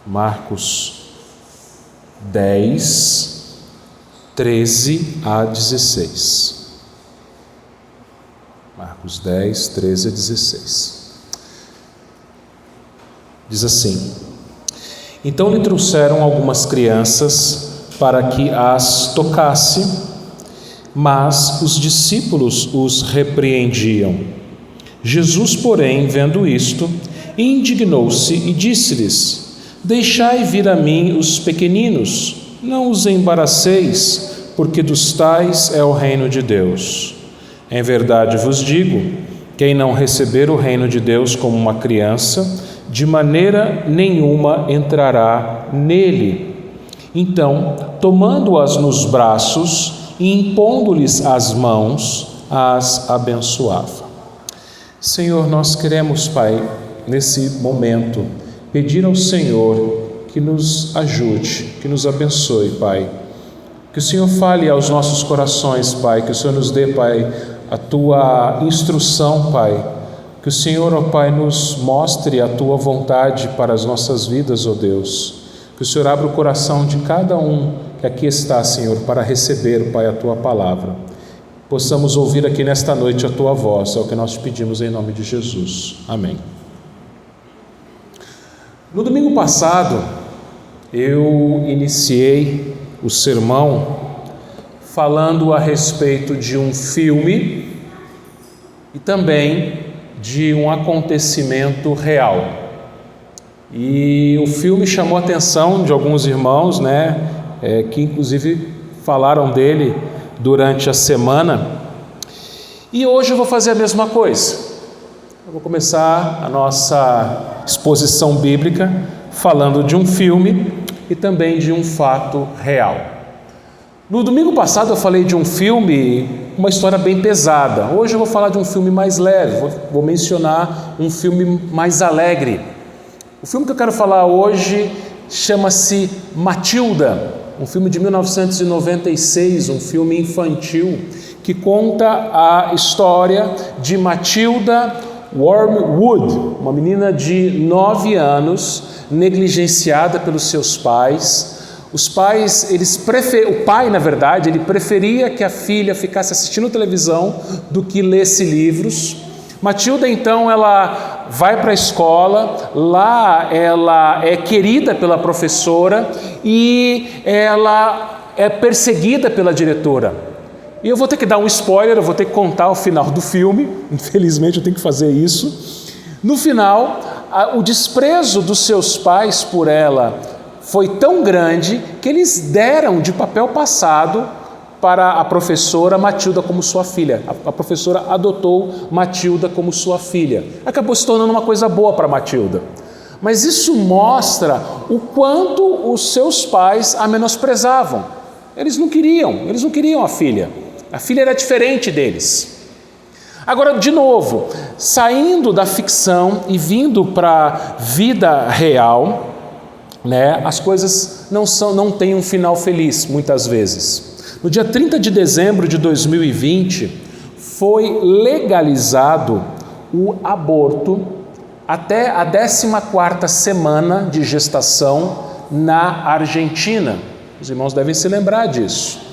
Marcos 10, 13 a 16. Marcos 10, 13 a 16. Diz assim: Então lhe trouxeram algumas crianças para que as tocasse, mas os discípulos os repreendiam. Jesus, porém, vendo isto, indignou-se e disse-lhes: Deixai vir a mim os pequeninos, não os embaraceis, porque dos tais é o reino de Deus. Em verdade vos digo, quem não receber o reino de Deus como uma criança, de maneira nenhuma entrará nele. Então, tomando-as nos braços e impondo-lhes as mãos, as abençoava. Senhor, nós queremos, Pai, nesse momento, pedir ao Senhor que nos ajude, que nos abençoe, Pai. Que o Senhor fale aos nossos corações, Pai, que o Senhor nos dê, Pai, a Tua instrução, Pai. Que o Senhor, ó Pai, nos mostre a Tua vontade para as nossas vidas, ó Deus. Que o Senhor abra o coração de cada um que aqui está, Senhor, para receber, Pai, a Tua palavra. Possamos ouvir aqui nesta noite a Tua voz, é o que nós te pedimos em nome de Jesus. Amém. No domingo passado, eu iniciei o sermão falando a respeito de um filme e também de um acontecimento real. E o filme chamou a atenção de alguns irmãos, que inclusive falaram dele durante a semana. E hoje eu vou fazer a mesma coisa. Eu vou começar a nossa exposição bíblica falando de um filme e também de um fato real. No domingo passado eu falei de um filme, uma história bem pesada. Hoje eu vou falar de um filme mais leve, vou mencionar um filme mais alegre. O filme que eu quero falar hoje chama-se Matilda, um filme de 1996, um filme infantil, que conta a história de Matilda Wormwood, uma menina de 9 anos, negligenciada pelos seus pais. Os pais, o pai, na verdade, ele preferia que a filha ficasse assistindo televisão do que lesse livros. Matilda, então, ela vai para a escola, lá ela é querida pela professora e ela é perseguida pela diretora. E eu vou ter que dar um spoiler, eu vou ter que contar o final do filme, infelizmente eu tenho que fazer isso. No final, o desprezo dos seus pais por ela foi tão grande que eles deram de papel passado para a professora Matilda como sua filha. A professora adotou Matilda como sua filha. Acabou se tornando uma coisa boa para Matilda. Mas isso mostra o quanto os seus pais a menosprezavam. Eles não queriam a filha. A filha era diferente deles. Agora, de novo, saindo da ficção e vindo para a vida real, as coisas não têm um final feliz, muitas vezes. No dia 30 de dezembro de 2020, foi legalizado o aborto até a 14ª semana de gestação na Argentina. Os irmãos devem se lembrar disso.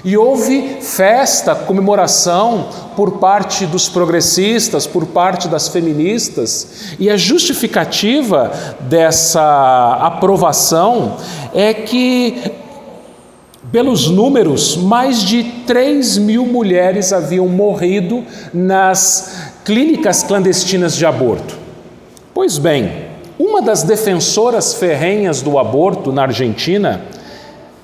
E houve festa, comemoração por parte dos progressistas, por parte das feministas, e a justificativa dessa aprovação é que, pelos números, mais de 3.000 mulheres haviam morrido nas clínicas clandestinas de aborto. Pois bem, uma das defensoras ferrenhas do aborto na Argentina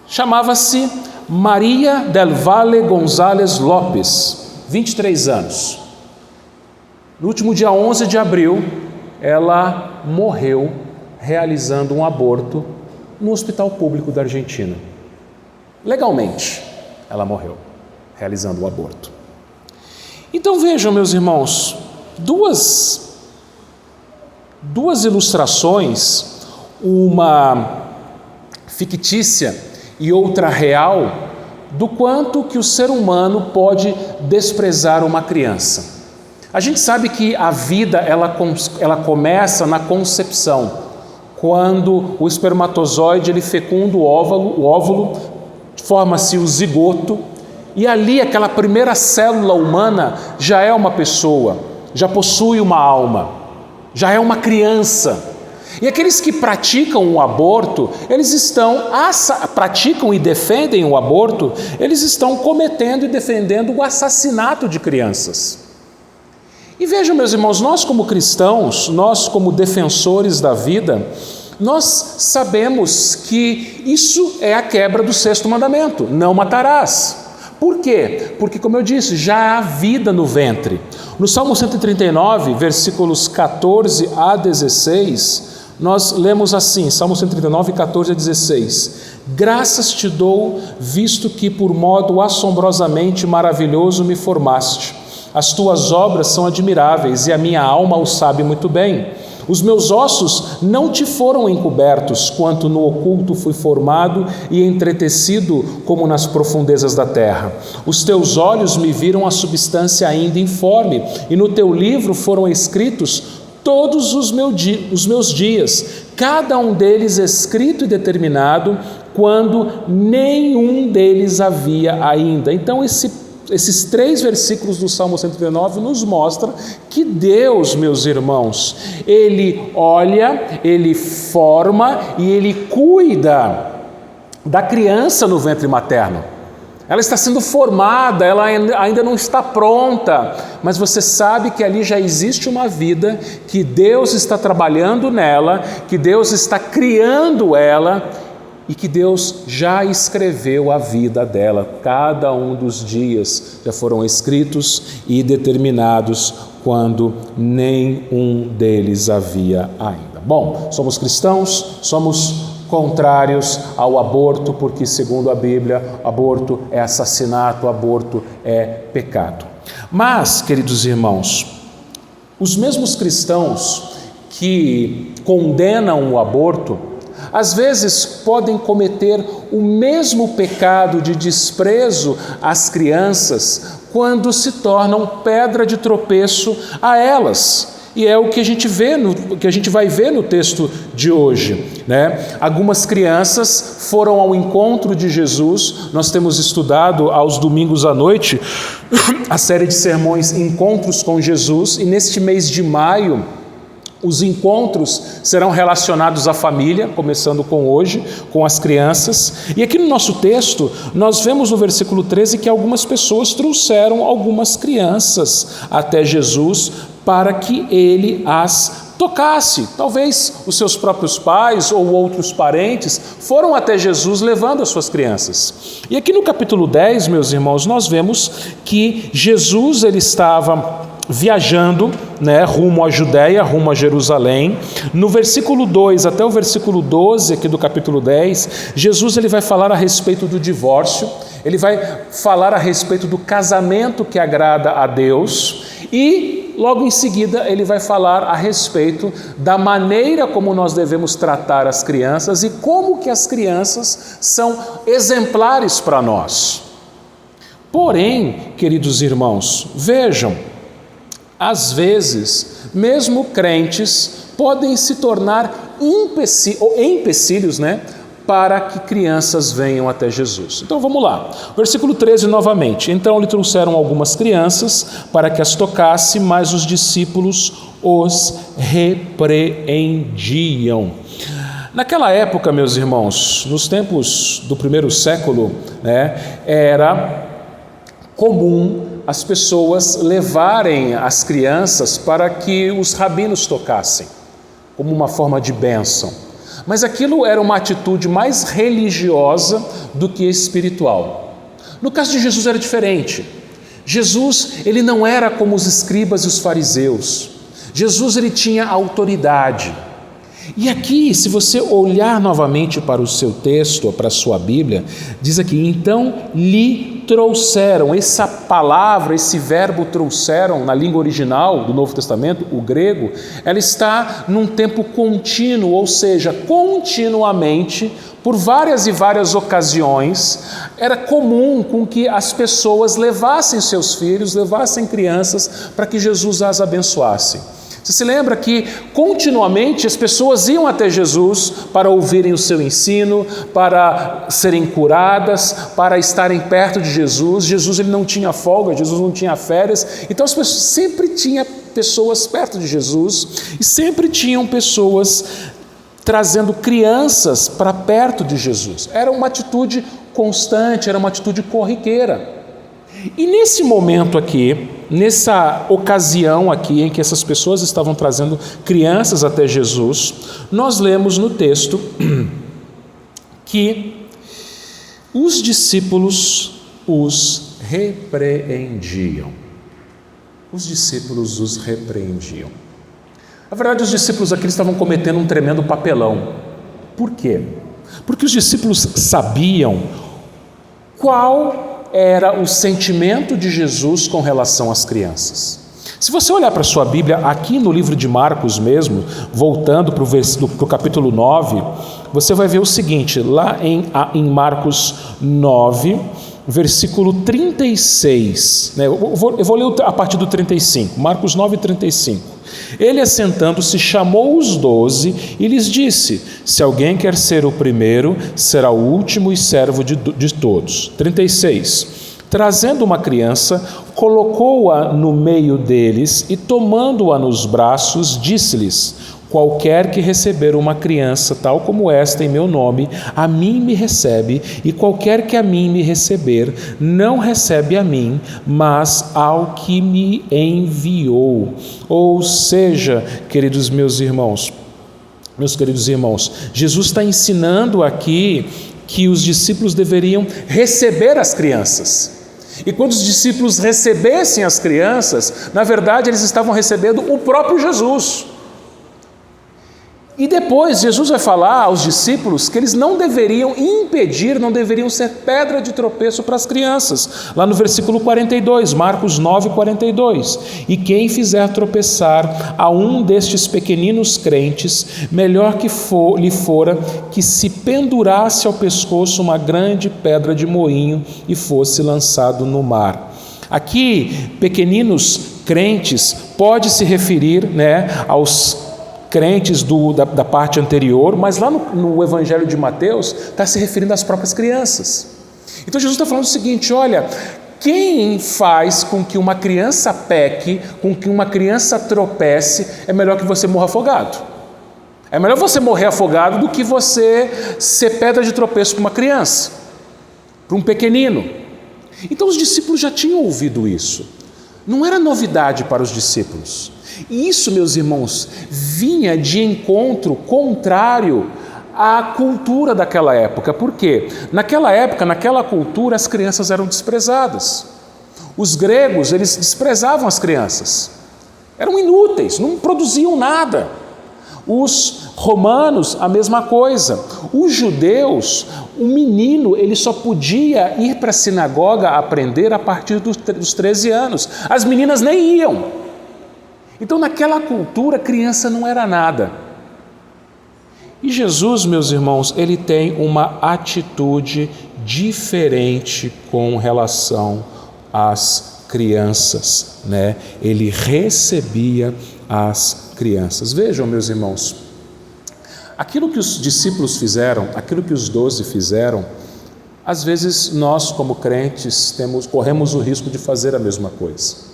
chamava-se Maria del Valle González Lopes, 23 anos. No último dia 11 de abril, ela morreu realizando um aborto no hospital público da Argentina. Legalmente, ela morreu realizando o aborto. Então vejam, meus irmãos, duas ilustrações, uma fictícia e outra real, do quanto que o ser humano pode desprezar uma criança. A gente sabe que a vida ela começa na concepção, quando o espermatozoide ele fecunda o óvulo, forma-se o zigoto, e ali aquela primeira célula humana já é uma pessoa, já possui uma alma, já é uma criança. E aqueles que praticam o aborto, praticam e defendem o aborto, eles estão cometendo e defendendo o assassinato de crianças. E vejam, meus irmãos, nós como cristãos, nós como defensores da vida, nós sabemos que isso é a quebra do 6º mandamento, não matarás. Por quê? Porque, como eu disse, já há vida no ventre. No Salmo 139, versículos 14 a 16, nós lemos assim, Salmo 139, 14 a 16: Graças te dou, visto que por modo assombrosamente maravilhoso me formaste. As tuas obras são admiráveis e a minha alma o sabe muito bem. Os meus ossos não te foram encobertos, quanto no oculto fui formado e entretecido como nas profundezas da terra. Os teus olhos me viram a substância ainda informe, e no teu livro foram escritos todos os meus dias, cada um deles escrito e determinado, quando nenhum deles havia ainda. Então esses 3 versículos do Salmo 139 nos mostram que Deus, meus irmãos, Ele olha, Ele forma e Ele cuida da criança no ventre materno. Ela está sendo formada, ela ainda não está pronta, mas você sabe que ali já existe uma vida, que Deus está trabalhando nela, que Deus está criando ela e que Deus já escreveu a vida dela. Cada um dos dias já foram escritos e determinados quando nenhum deles havia ainda. Bom, somos cristãos, somos contrários ao aborto, porque segundo a Bíblia, aborto é assassinato, aborto é pecado. Mas, queridos irmãos, os mesmos cristãos que condenam o aborto, às vezes podem cometer o mesmo pecado de desprezo às crianças quando se tornam pedra de tropeço a elas. E é o que a gente vai ver no texto de hoje, né? Algumas crianças foram ao encontro de Jesus. Nós temos estudado aos domingos à noite a série de sermões Encontros com Jesus, e neste mês de maio os encontros serão relacionados à família, começando com hoje, com as crianças. E aqui no nosso texto, nós vemos no versículo 13 que algumas pessoas trouxeram algumas crianças até Jesus para que ele as tocasse. Talvez os seus próprios pais ou outros parentes foram até Jesus levando as suas crianças. E aqui no capítulo 10, meus irmãos, nós vemos que Jesus ele estava viajando, né, rumo à Judéia, rumo a Jerusalém. No versículo 2 até o versículo 12 aqui do capítulo 10, Jesus ele vai falar a respeito do divórcio, ele vai falar a respeito do casamento que agrada a Deus, e logo em seguida ele vai falar a respeito da maneira como nós devemos tratar as crianças e como que as crianças são exemplares para nós. Porém, queridos irmãos, vejam, às vezes, mesmo crentes podem se tornar empecilhos, né, para que crianças venham até Jesus. Então vamos lá, versículo 13 novamente. Então lhe trouxeram algumas crianças para que as tocasse, mas os discípulos os repreendiam. Naquela época, meus irmãos, nos tempos do primeiro século, né, era comum as pessoas levarem as crianças para que os rabinos tocassem, como uma forma de bênção. Mas aquilo era uma atitude mais religiosa do que espiritual. No caso de Jesus era diferente. Jesus, ele não era como os escribas e os fariseus. Jesus, ele tinha autoridade. E aqui, se você olhar novamente para o seu texto, para a sua Bíblia, diz aqui, então lhe trouxeram. Essa palavra, esse verbo trouxeram, na língua original do Novo Testamento, o grego, ela está num tempo contínuo, ou seja, continuamente, por várias e várias ocasiões, era comum com que as pessoas levassem seus filhos, levassem crianças, para que Jesus as abençoasse. Você se lembra que continuamente as pessoas iam até Jesus para ouvirem o seu ensino, para serem curadas, para estarem perto de Jesus. Jesus ele não tinha folga, Jesus não tinha férias, então as pessoas sempre tinham pessoas perto de Jesus e sempre tinham pessoas trazendo crianças para perto de Jesus. Era uma atitude constante, era uma atitude corriqueira. E nesse momento aqui, nessa ocasião aqui em que essas pessoas estavam trazendo crianças até Jesus, nós lemos no texto que os discípulos os repreendiam. Os discípulos os repreendiam. Na verdade, os discípulos aqui estavam cometendo um tremendo papelão. Por quê? Porque os discípulos sabiam qual era o sentimento de Jesus com relação às crianças. Se você olhar para a sua Bíblia, aqui no livro de Marcos mesmo, voltando para o capítulo 9, você vai ver o seguinte, lá em Marcos 9, versículo 36, né? Eu vou ler a partir do 35, Marcos 9, 35. Ele, assentando-se, chamou os 12 e lhes disse: se alguém quer ser o primeiro, será o último e servo de todos. 36. Trazendo uma criança, colocou-a no meio deles e, tomando-a nos braços, disse-lhes: qualquer que receber uma criança tal como esta em meu nome, a mim me recebe, e qualquer que a mim me receber, não recebe a mim, mas ao que me enviou. Ou seja, queridos meus queridos irmãos, Jesus está ensinando aqui que os discípulos deveriam receber as crianças. E quando os discípulos recebessem as crianças, na verdade eles estavam recebendo o próprio Jesus. E depois Jesus vai falar aos discípulos que eles não deveriam impedir, não deveriam ser pedra de tropeço para as crianças. Lá no versículo 42, Marcos 9, 42. E quem fizer tropeçar a um destes pequeninos crentes, melhor que lhe fora que se pendurasse ao pescoço uma grande pedra de moinho e fosse lançado no mar. Aqui, pequeninos crentes pode se referir, aos crentes da parte anterior, mas lá no Evangelho de Mateus está se referindo às próprias crianças. Então Jesus está falando o seguinte: olha, quem faz com que uma criança peque, com que uma criança tropece, é melhor que você morra afogado. É melhor você morrer afogado do que você ser pedra de tropeço para uma criança, para um pequenino. Então os discípulos já tinham ouvido isso. Não era novidade para os discípulos. E isso, meus irmãos, vinha de encontro contrário à cultura daquela época. Por quê? Naquela época, naquela cultura, as crianças eram desprezadas. Os gregos, eles desprezavam as crianças. Eram inúteis, não produziam nada. Os romanos, a mesma coisa. Os judeus, o menino, ele só podia ir para a sinagoga aprender a partir dos 13 anos. As meninas nem iam. Então, naquela cultura, criança não era nada. E Jesus, meus irmãos, ele tem uma atitude diferente com relação às crianças, Ele recebia as crianças. Vejam, meus irmãos, aquilo que os discípulos fizeram, aquilo que os 12 fizeram, às vezes nós, como crentes, corremos o risco de fazer a mesma coisa.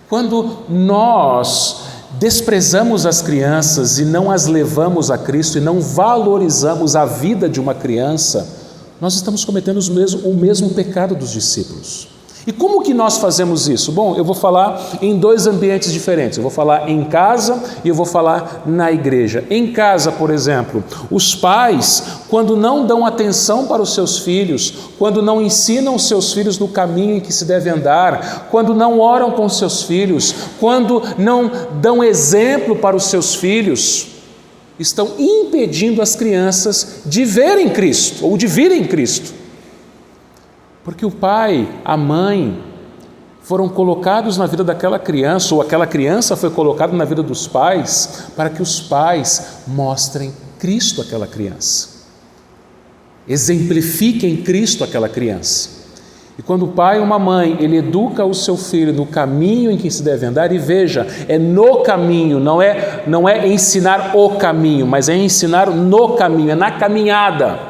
Quando nós desprezamos as crianças e não as levamos a Cristo e não valorizamos a vida de uma criança, nós estamos cometendo o mesmo pecado dos discípulos. E como que nós fazemos isso? Bom, eu vou falar em dois ambientes diferentes. Eu vou falar em casa e eu vou falar na igreja. Em casa, por exemplo, os pais, quando não dão atenção para os seus filhos, quando não ensinam os seus filhos no caminho em que se deve andar, quando não oram com os seus filhos, quando não dão exemplo para os seus filhos, estão impedindo as crianças de verem Cristo ou de virem Cristo. Porque o pai, a mãe, foram colocados na vida daquela criança, ou aquela criança foi colocada na vida dos pais, para que os pais mostrem Cristo àquela criança. Exemplifiquem Cristo àquela criança. E quando o pai ou uma mãe, ele educa o seu filho no caminho em que se deve andar, e veja, é no caminho, não é ensinar o caminho, mas é ensinar no caminho, é na caminhada,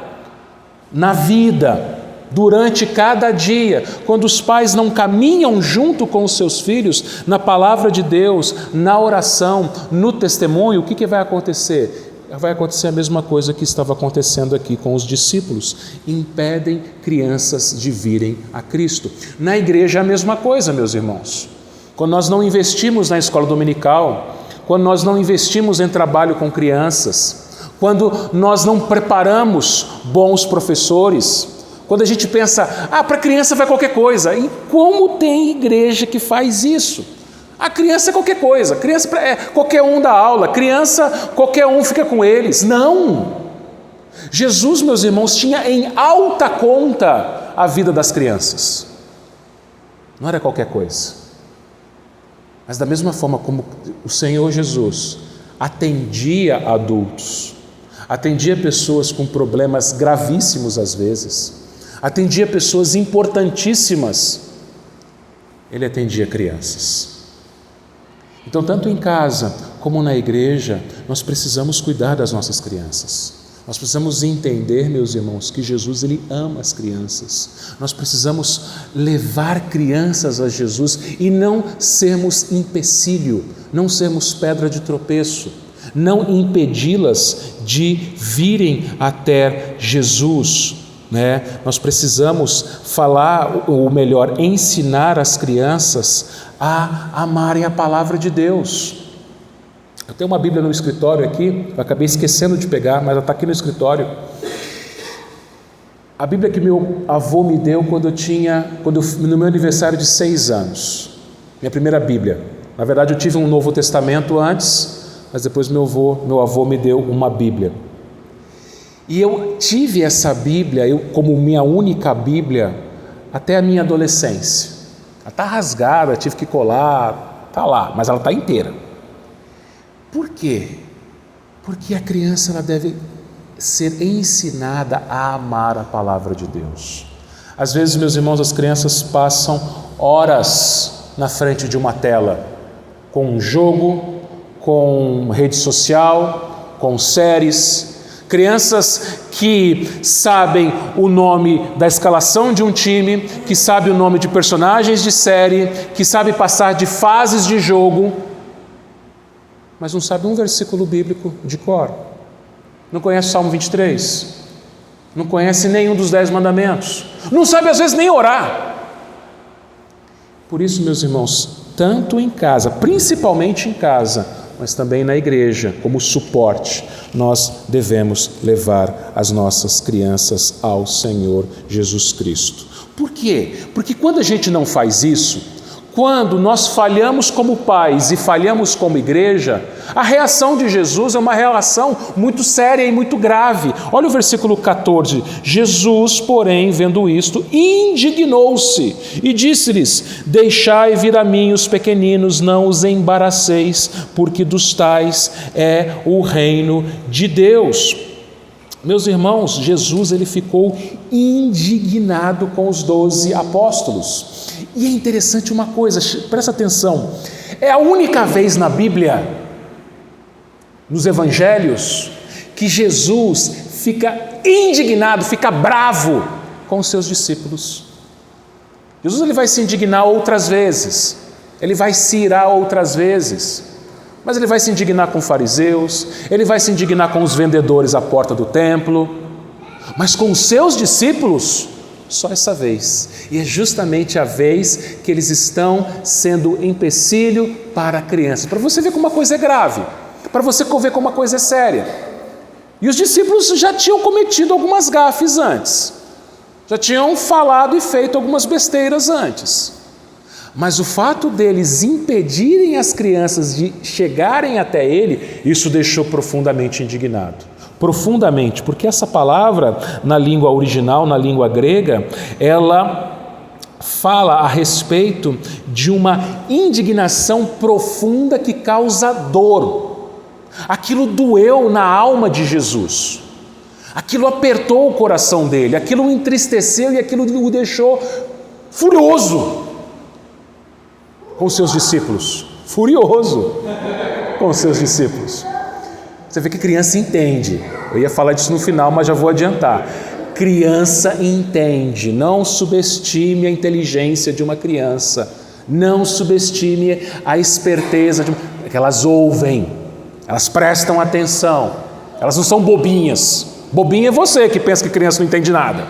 na vida, durante cada dia. Quando os pais não caminham junto com os seus filhos, na palavra de Deus, na oração, no testemunho, o que vai acontecer? Vai acontecer a mesma coisa que estava acontecendo aqui com os discípulos. Impedem crianças de virem a Cristo. Na igreja é a mesma coisa, meus irmãos. Quando nós não investimos na escola dominical, quando nós não investimos em trabalho com crianças, quando nós não preparamos bons professores, quando a gente pensa, para criança vai qualquer coisa. E como tem igreja que faz isso? A criança é qualquer coisa, criança é qualquer um dá aula, criança qualquer um fica com eles. Não! Jesus, meus irmãos, tinha em alta conta a vida das crianças. Não era qualquer coisa. Mas da mesma forma como o Senhor Jesus atendia adultos, atendia pessoas com problemas gravíssimos às vezes, atendia pessoas importantíssimas, Ele atendia crianças. Então, tanto em casa como na igreja, nós precisamos cuidar das nossas crianças. Nós precisamos entender, meus irmãos, que Jesus, Ele ama as crianças. Nós precisamos levar crianças a Jesus e não sermos empecilho, não sermos pedra de tropeço, não impedi-las de virem até Jesus. Nós precisamos falar, ou melhor, ensinar as crianças a amarem a palavra de Deus. Eu tenho uma Bíblia no escritório aqui, eu acabei esquecendo de pegar, mas ela está aqui no escritório. A Bíblia que meu avô me deu no meu aniversário de 6 anos. Minha primeira Bíblia. Na verdade, eu tive um Novo Testamento antes, mas depois meu avô me deu uma Bíblia. E eu tive essa Bíblia, como minha única Bíblia, até a minha adolescência. Ela está rasgada, tive que colar, está lá, mas ela está inteira. Por quê? Porque a criança ela deve ser ensinada a amar a palavra de Deus. Às vezes, meus irmãos, as crianças passam horas na frente de uma tela, com um jogo, com rede social, com séries. Crianças que sabem o nome da escalação de um time, que sabem o nome de personagens de série, que sabem passar de fases de jogo, mas não sabem um versículo bíblico de cor. Não conhece o Salmo 23, não conhece nenhum dos 10 mandamentos, não sabe às vezes nem orar. Por isso, meus irmãos, tanto em casa, principalmente em casa, mas também na igreja, como suporte, nós devemos levar as nossas crianças ao Senhor Jesus Cristo. Por quê? Porque quando a gente não faz isso, quando nós falhamos como pais e falhamos como igreja, a reação de Jesus é uma reação muito séria e muito grave. Olha o versículo 14. Jesus, porém, vendo isto, indignou-se e disse-lhes: deixai vir a mim os pequeninos, não os embaraceis, porque dos tais é o reino de Deus. Meus irmãos, Jesus ele ficou indignado com os 12 apóstolos. E é interessante uma coisa, presta atenção, é a única vez na Bíblia, nos evangelhos, que Jesus fica indignado, fica bravo com os seus discípulos. Jesus ele vai se indignar outras vezes, ele vai se irar outras vezes, mas ele vai se indignar com fariseus, ele vai se indignar com os vendedores à porta do templo, mas com os seus discípulos, só essa vez. E é justamente a vez que eles estão sendo empecilho para a criança. Para você ver como uma coisa é grave, para você ver como uma coisa é séria. E os discípulos já tinham cometido algumas gafes antes, já tinham falado e feito algumas besteiras antes. Mas o fato deles impedirem as crianças de chegarem até ele, isso deixou profundamente indignado. Profundamente, porque essa palavra na língua original, na língua grega, ela fala a respeito de uma indignação profunda que causa dor. Aquilo doeu na alma de Jesus, aquilo apertou o coração dele, aquilo o entristeceu e aquilo o deixou furioso com os seus discípulos. Furioso com os seus discípulos. Você vê que criança entende. Eu ia falar disso no final, mas já vou adiantar. Criança entende. Não subestime a inteligência de uma criança. Não subestime a esperteza de uma... que elas ouvem, elas prestam atenção, elas não são bobinhas. Bobinha é você que pensa que criança não entende nada,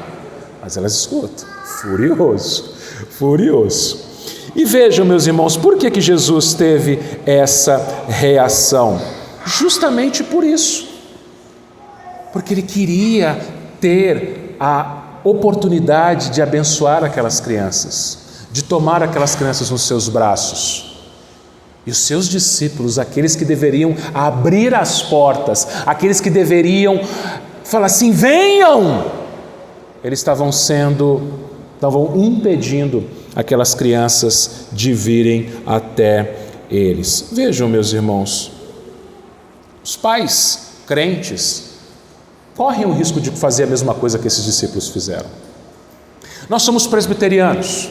mas elas escutam. Furioso, furioso. E vejam, meus irmãos, por que Jesus teve essa reação? Justamente por isso, porque ele queria ter a oportunidade de abençoar aquelas crianças, de tomar aquelas crianças nos seus braços. E os seus discípulos, aqueles que deveriam abrir as portas, aqueles que deveriam falar assim, venham, eles estavam impedindo aquelas crianças de virem até eles. Vejam, meus irmãos, os pais crentes correm o risco de fazer a mesma coisa que esses discípulos fizeram. Nós somos presbiterianos,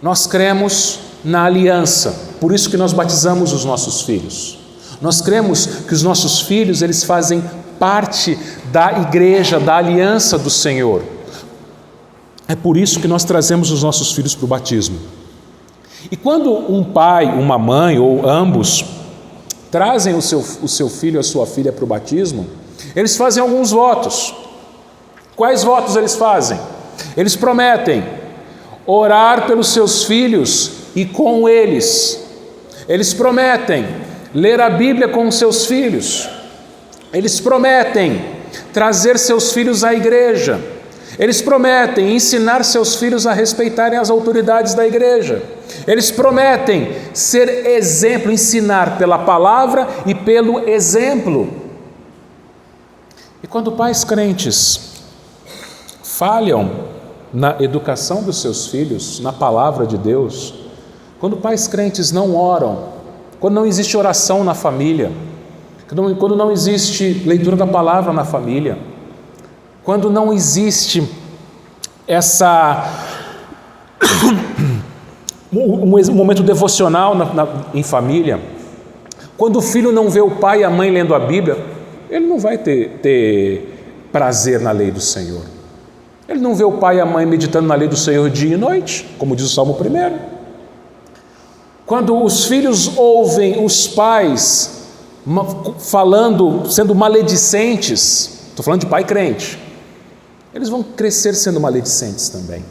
nós cremos na aliança, por isso que nós batizamos os nossos filhos. Nós cremos que os nossos filhos, eles fazem parte da igreja, da aliança do Senhor. É por isso que nós trazemos os nossos filhos para o batismo. E quando um pai, uma mãe ou ambos trazem o seu filho, a sua filha para o batismo, eles fazem alguns votos. Quais votos eles fazem? Eles prometem orar pelos seus filhos e com eles. Eles prometem ler a Bíblia com os seus filhos. Eles prometem trazer seus filhos à igreja. Eles prometem ensinar seus filhos a respeitarem as autoridades da igreja. Eles prometem ser exemplo, ensinar pela palavra e pelo exemplo. E quando pais crentes falham na educação dos seus filhos, na palavra de Deus, quando pais crentes não oram, quando não existe oração na família, quando não existe leitura da palavra na família, quando não existe um momento devocional em família, quando o filho não vê o pai e a mãe lendo a Bíblia, ele não vai ter prazer na lei do Senhor. Ele não vê o pai e a mãe meditando na lei do Senhor dia e noite, como diz o Salmo 1. Quando os filhos ouvem os pais falando, sendo maledicentes, estou falando de pai crente, eles vão crescer sendo maledicentes também.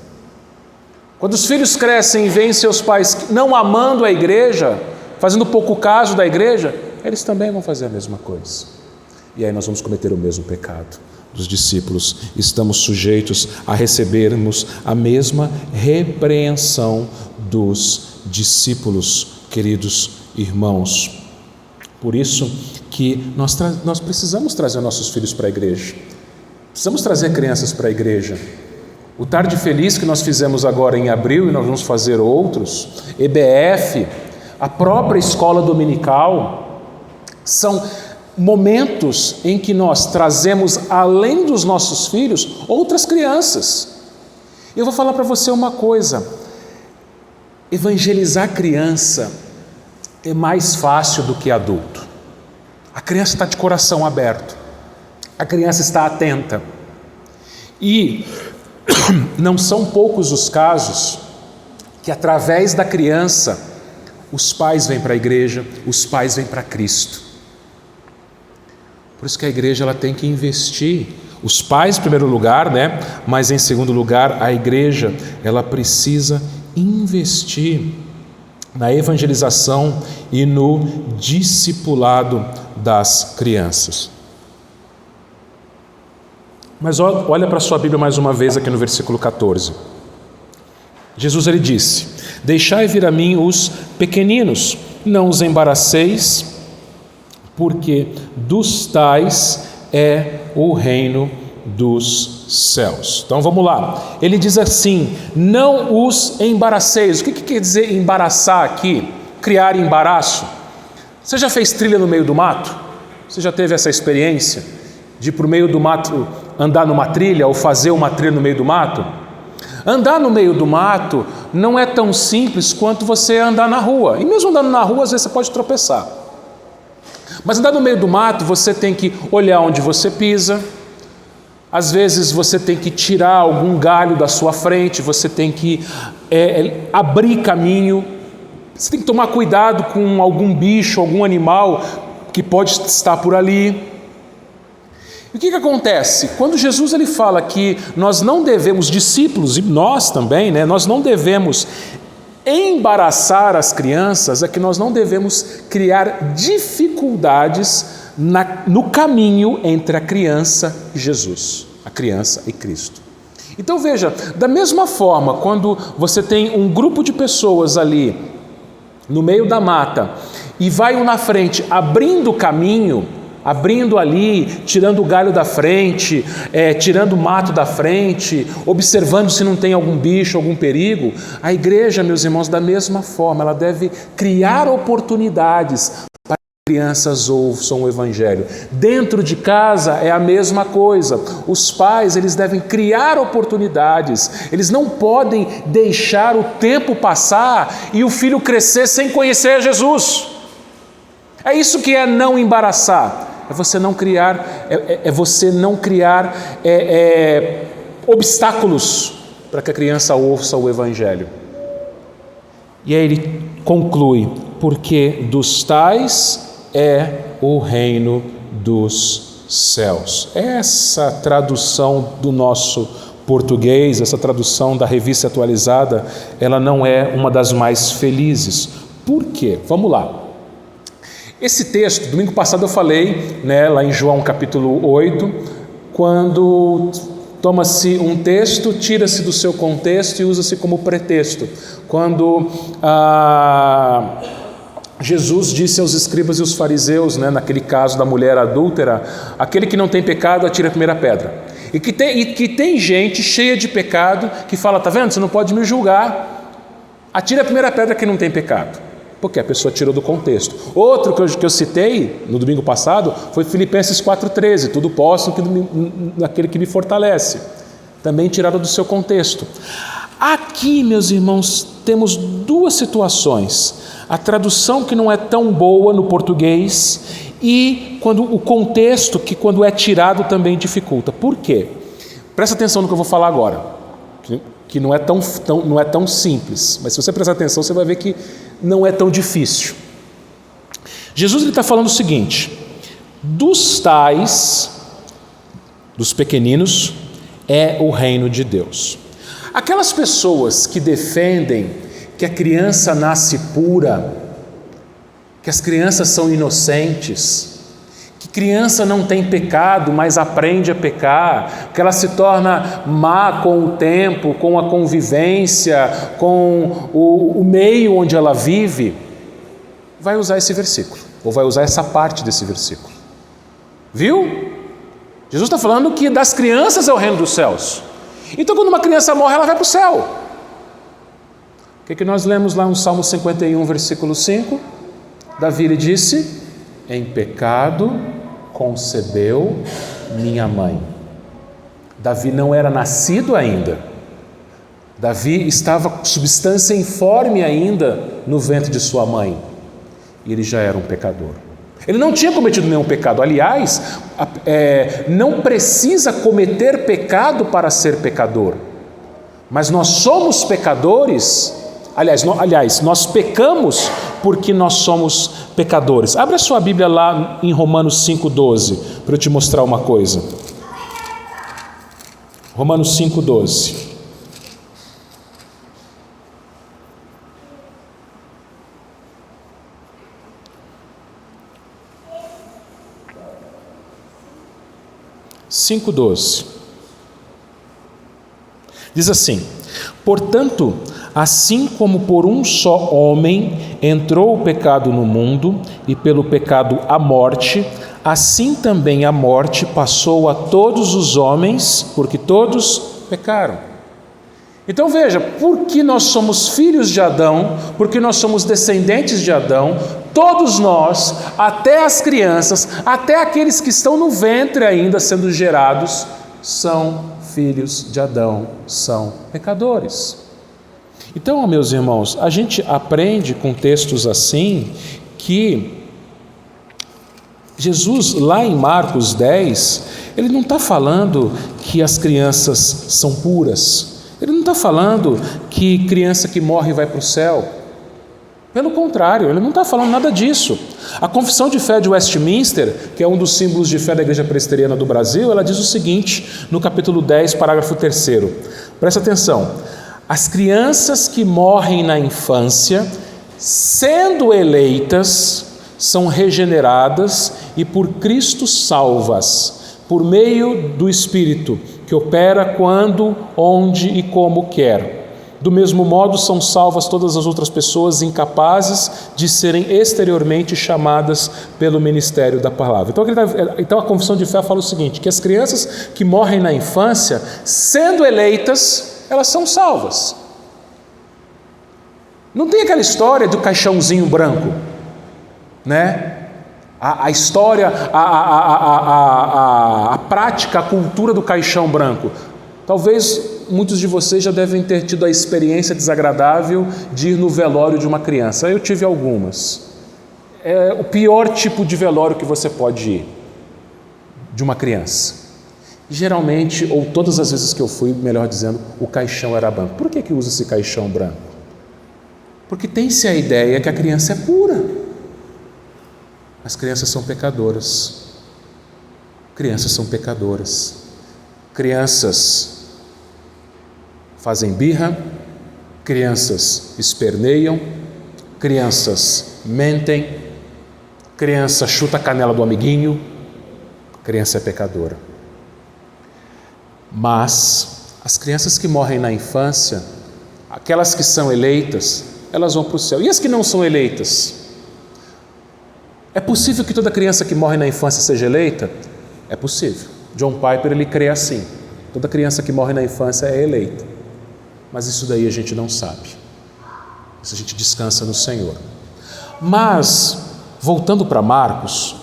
Quando os filhos crescem e veem seus pais não amando a igreja, fazendo pouco caso da igreja, eles também vão fazer a mesma coisa. E aí nós vamos cometer o mesmo pecado dos discípulos. Estamos sujeitos a recebermos a mesma repreensão dos discípulos, queridos irmãos. Por isso que nós precisamos trazer nossos filhos para a igreja. Precisamos trazer crianças para a igreja. O Tarde Feliz que nós fizemos agora em abril, e nós vamos fazer outros, EBF, a própria escola dominical, são momentos em que nós trazemos, além dos nossos filhos, outras crianças. Eu vou falar para você uma coisa: evangelizar criança é mais fácil do que adulto. A criança está de coração aberto, a criança está atenta, e não são poucos os casos que através da criança os pais vêm para a igreja, os pais vêm para Cristo. Por isso que a igreja ela tem que investir, os pais em primeiro lugar, né? Mas em segundo lugar a igreja ela precisa investir na evangelização e no discipulado das crianças. Mas olha para a sua Bíblia mais uma vez aqui no versículo 14. Jesus ele disse: deixai vir a mim os pequeninos, não os embaraceis, porque dos tais é o reino dos céus. Então vamos lá, ele diz assim: não os embaraceis. O que quer dizer embaraçar aqui? Criar embaraço. Você já fez trilha no meio do mato? Você já teve essa experiência de ir para o meio do mato, andar numa trilha ou fazer uma trilha no meio do mato? Andar no meio do mato não é tão simples quanto você andar na rua. E mesmo andando na rua, às vezes você pode tropeçar. Mas andar no meio do mato, você tem que olhar onde você pisa. Às vezes você tem que tirar algum galho da sua frente, você tem que abrir caminho. Você tem que tomar cuidado com algum bicho, algum animal que pode estar por ali. E o que acontece? Quando Jesus ele fala que nós não devemos, discípulos, e nós também, nós não devemos embaraçar as crianças, é que nós não devemos criar dificuldades no caminho entre a criança e Jesus, a criança e Cristo. Então veja, da mesma forma, quando você tem um grupo de pessoas ali no meio da mata e vai um na frente abrindo o caminho, abrindo ali, tirando o galho da frente, tirando o mato da frente, observando se não tem algum bicho, algum perigo, a igreja, meus irmãos, da mesma forma, ela deve criar oportunidades para que crianças ouçam o Evangelho. Dentro de casa é a mesma coisa. Os pais, eles devem criar oportunidades. Eles não podem deixar o tempo passar e o filho crescer sem conhecer Jesus. É isso que é não embaraçar. É você não criar obstáculos para que a criança ouça o Evangelho. E aí ele conclui, porque dos tais é o reino dos céus. Essa tradução do nosso português, essa tradução da Revista Atualizada, ela não é uma das mais felizes. Por quê? Vamos lá. Esse texto, domingo passado eu falei, lá em João capítulo 8, quando toma-se um texto, tira-se do seu contexto e usa-se como pretexto. Quando Jesus disse aos escribas e os fariseus, naquele caso da mulher adúltera, aquele que não tem pecado, atira a primeira pedra. E que tem gente cheia de pecado que fala, tá vendo, você não pode me julgar, atira a primeira pedra que não tem pecado. Porque a pessoa tirou do contexto. Outro que eu citei no domingo passado foi Filipenses 4,13, tudo posso naquele que me fortalece. Também tirado do seu contexto. Aqui, meus irmãos, temos duas situações. A tradução que não é tão boa no português e o contexto que quando é tirado também dificulta. Por quê? Presta atenção no que eu vou falar agora, que não é tão simples, mas se você prestar atenção você vai ver que não é tão difícil. Jesus está falando o seguinte: dos tais, dos pequeninos, é o reino de Deus. Aquelas pessoas que defendem que a criança nasce pura, que as crianças são inocentes, que criança não tem pecado, mas aprende a pecar, que ela se torna má com o tempo, com a convivência, com o meio onde ela vive, vai usar esse versículo, ou vai usar essa parte desse versículo. Viu? Jesus está falando que das crianças é o reino dos céus. Então quando uma criança morre, ela vai para o céu. O que nós lemos lá no Salmo 51, versículo 5? Davi lhe disse: em pecado concebeu minha mãe. Davi não era nascido ainda. Davi estava substância informe ainda no ventre de sua mãe. E ele já era um pecador. Ele não tinha cometido nenhum pecado. Aliás, não precisa cometer pecado para ser pecador. Mas nós somos pecadores. Aliás, nós pecamos porque nós somos pecadores. Abra a sua Bíblia lá em Romanos 5,12 para eu te mostrar uma coisa. Romanos 5,12. Diz assim: portanto, assim como por um só homem entrou o pecado no mundo, e pelo pecado a morte, assim também a morte passou a todos os homens, porque todos pecaram. Então veja, porque nós somos filhos de Adão, porque nós somos descendentes de Adão, todos nós, até as crianças, até aqueles que estão no ventre ainda sendo gerados, são filhos de Adão, são pecadores. Então, meus irmãos, a gente aprende com textos assim que Jesus, lá em Marcos 10, ele não está falando que as crianças são puras. Ele não está falando que criança que morre vai para o céu. Pelo contrário, ele não está falando nada disso. A Confissão de Fé de Westminster, que é um dos símbolos de fé da Igreja Presbiteriana do Brasil, ela diz o seguinte, no capítulo 10, parágrafo 3º. Presta atenção. As crianças que morrem na infância, sendo eleitas, são regeneradas e por Cristo salvas, por meio do Espírito, que opera quando, onde e como quer. Do mesmo modo, são salvas todas as outras pessoas incapazes de serem exteriormente chamadas pelo ministério da palavra. Então a Confissão de Fé fala o seguinte, que as crianças que morrem na infância, sendo eleitas, elas são salvas. Não tem aquela história do caixãozinho branco, né? A história, a prática, a cultura do caixão branco. Talvez muitos de vocês já devem ter tido a experiência desagradável de ir no velório de uma criança. Eu tive algumas. É o pior tipo de velório que você pode ir, de uma criança. Geralmente, ou todas as vezes que eu fui, melhor dizendo, o caixão era branco. Por que usa esse caixão branco? Porque tem-se a ideia que a criança é pura. As crianças são pecadoras. Crianças são pecadoras. Crianças fazem birra, crianças esperneiam, crianças mentem, criança chuta a canela do amiguinho, criança é pecadora. Mas as crianças que morrem na infância, aquelas que são eleitas, elas vão para o céu. E as que não são eleitas? É possível que toda criança que morre na infância seja eleita? É possível. John Piper, ele crê assim. Toda criança que morre na infância é eleita. Mas isso daí a gente não sabe. Isso a gente descansa no Senhor. Mas, voltando para Marcos,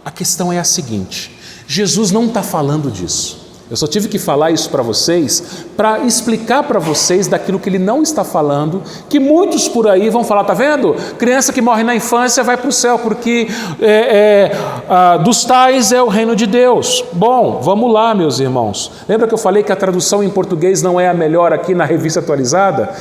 a questão é a seguinte. Jesus não está falando disso. Eu só tive que falar isso para vocês, para explicar para vocês daquilo que ele não está falando, que muitos por aí vão falar, tá vendo? Criança que morre na infância vai para o céu, porque dos tais é o reino de Deus. Bom, vamos lá, meus irmãos. Lembra que eu falei que a tradução em português não é a melhor aqui na revista atualizada?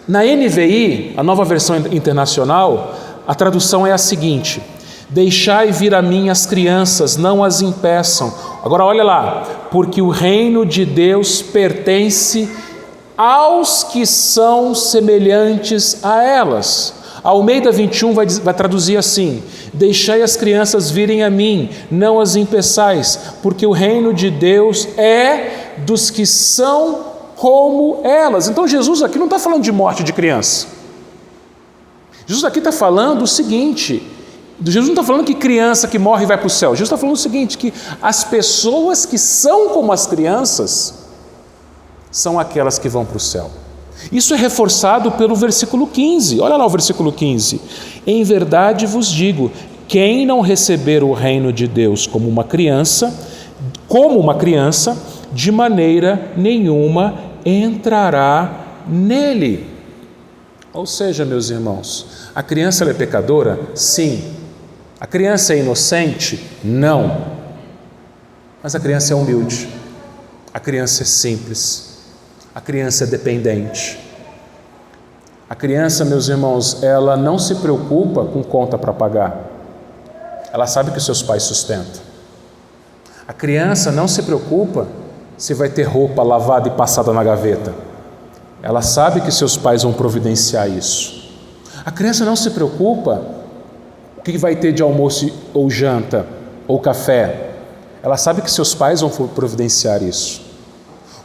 Na NVI, a nova versão internacional, a tradução é a seguinte: deixai vir a mim as crianças, não as impeçam. Agora olha lá, porque o reino de Deus pertence aos que são semelhantes a elas. A Almeida 21 vai traduzir assim: deixai as crianças virem a mim, não as impeçais, porque o reino de Deus é dos que são como elas. Então Jesus aqui não está falando de morte de criança. Jesus aqui está falando o seguinte: Jesus não está falando que criança que morre vai para o céu. Jesus está falando o seguinte, que as pessoas que são como as crianças são aquelas que vão para o céu. Isso é reforçado pelo versículo 15. Olha lá o versículo 15. Em verdade vos digo, quem não receber o reino de Deus como uma criança, de maneira nenhuma entrará nele. Ou seja, meus irmãos, a criança é pecadora? Sim. A criança é inocente? Não. Mas a criança é humilde, a criança é simples, a criança é dependente. A criança, meus irmãos, ela não se preocupa com conta para pagar. Ela sabe que seus pais sustentam. A criança não se preocupa se vai ter roupa lavada e passada na gaveta. Ela sabe que seus pais vão providenciar isso. A criança não se preocupa o que vai ter de almoço ou janta ou café. Ela sabe que seus pais vão providenciar isso.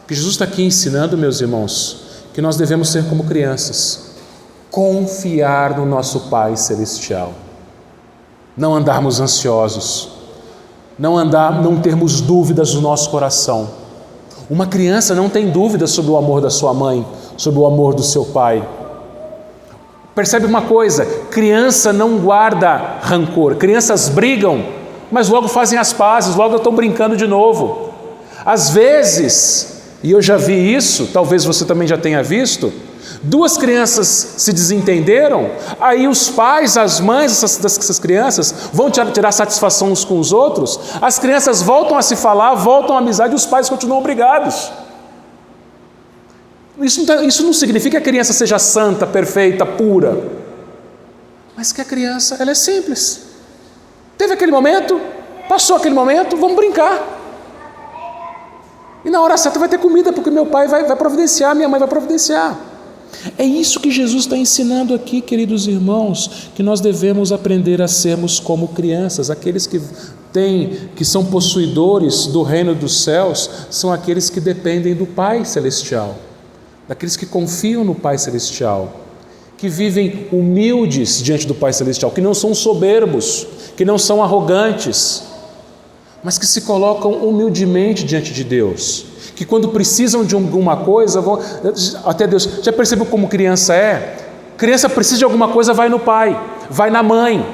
O que Jesus está aqui ensinando, meus irmãos, que nós devemos ser como crianças, confiar no nosso Pai Celestial, não andarmos ansiosos, não termos dúvidas no nosso coração. Uma criança não tem dúvida sobre o amor da sua mãe, sobre o amor do seu pai. Percebe uma coisa, criança não guarda rancor, crianças brigam, mas logo fazem as pazes, logo estão brincando de novo. Às vezes, e eu já vi isso, talvez você também já tenha visto, duas crianças se desentenderam, aí os pais, as mães dessas crianças vão tirar satisfação uns com os outros, as crianças voltam a se falar, voltam à amizade e os pais continuam brigados. Isso não significa que a criança seja santa, perfeita, pura, mas que a criança, ela é simples. Teve aquele momento, passou aquele momento, vamos brincar. E na hora certa vai ter comida, porque meu pai vai providenciar, minha mãe vai providenciar. É isso que Jesus está ensinando aqui, queridos irmãos, que nós devemos aprender a sermos como crianças. Aqueles que são possuidores do reino dos céus, são aqueles que dependem do Pai Celestial, daqueles que confiam no Pai Celestial, que vivem humildes diante do Pai Celestial, que não são soberbos, que não são arrogantes, mas que se colocam humildemente diante de Deus, que quando precisam de alguma coisa, vão até Deus. Já percebeu como criança é? Criança precisa de alguma coisa, vai no pai, vai na mãe.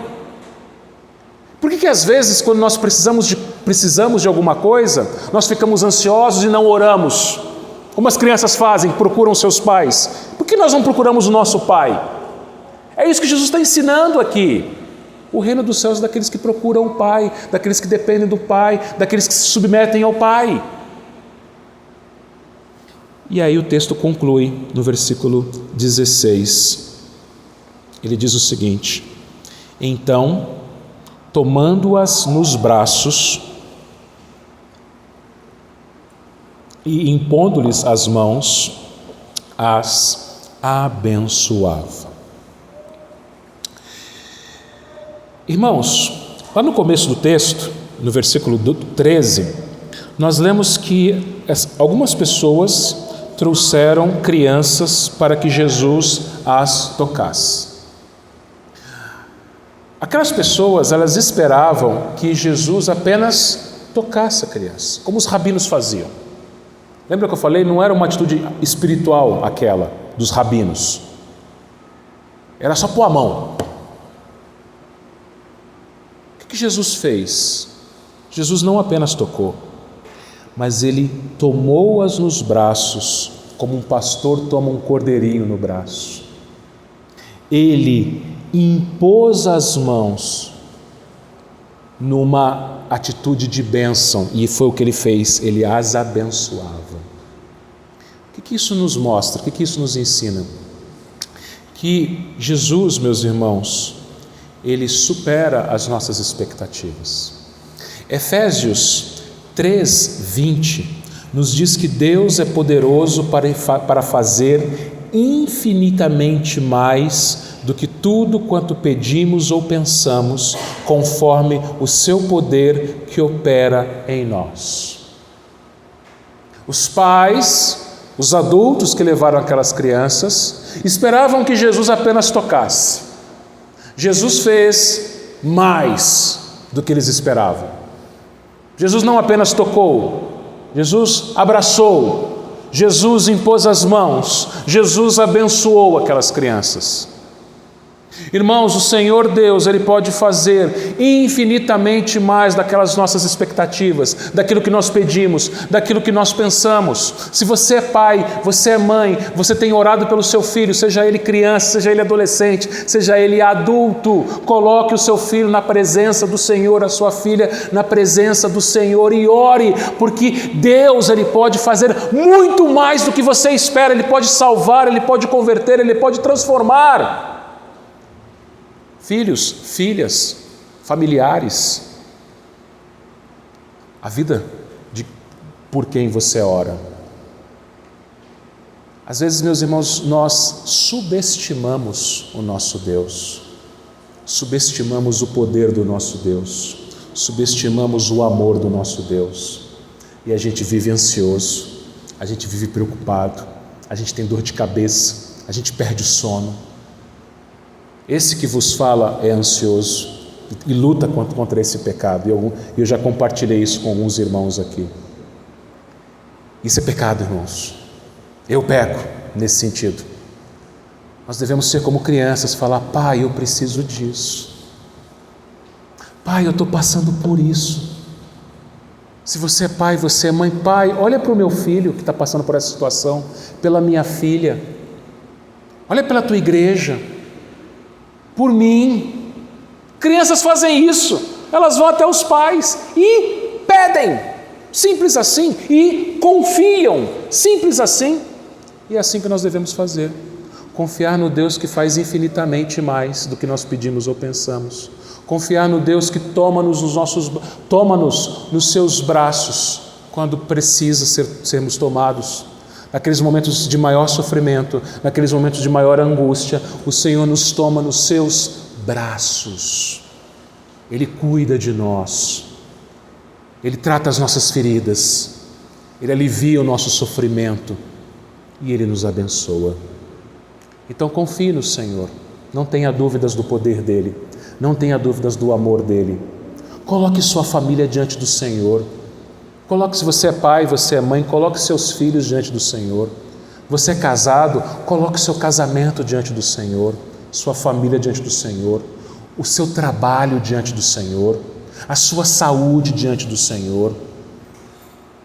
Por que às vezes, quando nós precisamos de alguma coisa, nós ficamos ansiosos e não oramos? Como as crianças fazem, procuram seus pais. Por que nós não procuramos o nosso pai? É isso que Jesus está ensinando aqui. O reino dos céus é daqueles que procuram o Pai, daqueles que dependem do Pai, daqueles que se submetem ao Pai. E aí o texto conclui no versículo 16. Ele diz o seguinte: então, tomando-as nos braços e impondo-lhes as mãos, as abençoava. Irmãos, lá no começo do texto, no versículo 13, nós lemos que algumas pessoas trouxeram crianças para que Jesus as tocasse. Aquelas pessoas, elas esperavam que Jesus apenas tocasse a criança, como os rabinos faziam. Lembra que eu falei? Não era uma atitude espiritual aquela dos rabinos. Era só pôr a mão. O que Jesus fez? Jesus não apenas tocou, mas ele tomou-as nos braços, como um pastor toma um cordeirinho no braço. Ele impôs as mãos numa atitude de bênção, e foi o que ele fez, ele as abençoava. O que isso nos mostra? O que isso nos ensina? Que Jesus, meus irmãos, ele supera as nossas expectativas. Efésios 3:20 nos diz que Deus é poderoso para fazer infinitamente mais do que tudo quanto pedimos ou pensamos, conforme o seu poder que opera em nós. Os pais, os adultos que levaram aquelas crianças, esperavam que Jesus apenas tocasse. Jesus fez mais do que eles esperavam. Jesus não apenas tocou, Jesus abraçou, Jesus impôs as mãos, Jesus abençoou aquelas crianças. Irmãos, o Senhor Deus, Ele pode fazer infinitamente mais daquelas nossas expectativas, daquilo que nós pedimos, daquilo que nós pensamos. Se você é pai, você é mãe, você tem orado pelo seu filho, seja ele criança, seja ele adolescente, seja ele adulto, coloque o seu filho na presença do Senhor, a sua filha na presença do Senhor e ore, porque Deus, Ele pode fazer muito mais do que você espera, Ele pode salvar, Ele pode converter, Ele pode transformar. Filhos, filhas, familiares, a vida por quem você ora. Às vezes, meus irmãos, nós subestimamos o nosso Deus, subestimamos o poder do nosso Deus, subestimamos o amor do nosso Deus, e a gente vive ansioso, a gente vive preocupado, a gente tem dor de cabeça, a gente perde o sono. Esse que vos fala é ansioso e luta contra esse pecado. Eu já compartilhei isso com alguns irmãos aqui. Isso é pecado, irmãos. Eu peco nesse sentido. Nós devemos ser como crianças, falar: Pai, eu preciso disso. Pai, eu estou passando por isso. Se você é pai, você é mãe, pai, olha para o meu filho que está passando por essa situação, pela minha filha, olha pela tua igreja, por mim. Crianças fazem isso, elas vão até os pais e pedem, simples assim, e confiam, simples assim. E é assim que nós devemos fazer, confiar no Deus que faz infinitamente mais do que nós pedimos ou pensamos, confiar no Deus que toma-nos nos seus braços quando precisa sermos tomados. Naqueles momentos de maior sofrimento, naqueles momentos de maior angústia, o Senhor nos toma nos seus braços. Ele cuida de nós, Ele trata as nossas feridas, Ele alivia o nosso sofrimento e Ele nos abençoa. Então confie no Senhor, não tenha dúvidas do poder dEle, não tenha dúvidas do amor dEle. Coloque sua família diante do Senhor. Coloque, se você é pai, você é mãe, coloque seus filhos diante do Senhor. Você é casado, coloque seu casamento diante do Senhor, sua família diante do Senhor, o seu trabalho diante do Senhor, a sua saúde diante do Senhor.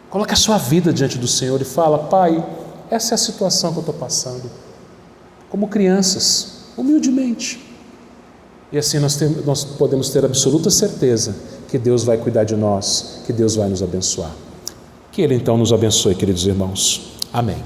Coloque a sua vida diante do Senhor e fala: Pai, essa é a situação que eu estou passando. Como crianças, humildemente. E assim nós podemos ter absoluta certeza que Deus vai cuidar de nós, que Deus vai nos abençoar. Que Ele então nos abençoe, queridos irmãos. Amém.